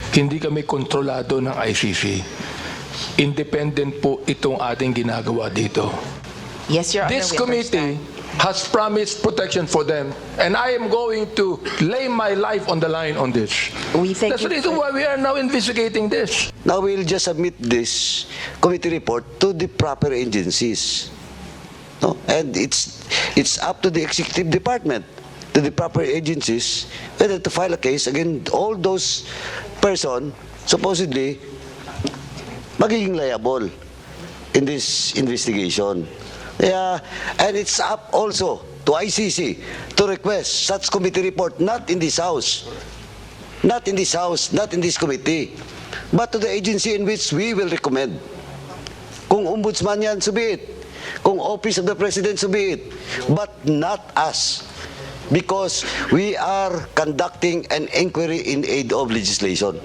Hindi kami kontrolado ng ICC. Independent po itong ating ginagawa dito. Yes, Your Honor, This we committee understand. has promised protection for them, and I am going to lay my life on the line on this. We thank That's the you reason for- why we are now investigating this. Now we'll just submit this committee report to the proper agencies. No? And it's up to the executive department, to the proper agencies, whether to file a case against all those person supposedly magiging liable in this investigation. Yeah, and it's up also to ICC to request such committee report, not in this House, not in this House, not in this committee, but to the agency in which we will recommend. Kung ombudsman yan, so be it. Kung Office of the President, so be it. But not us. Because we are conducting an inquiry in aid of legislation.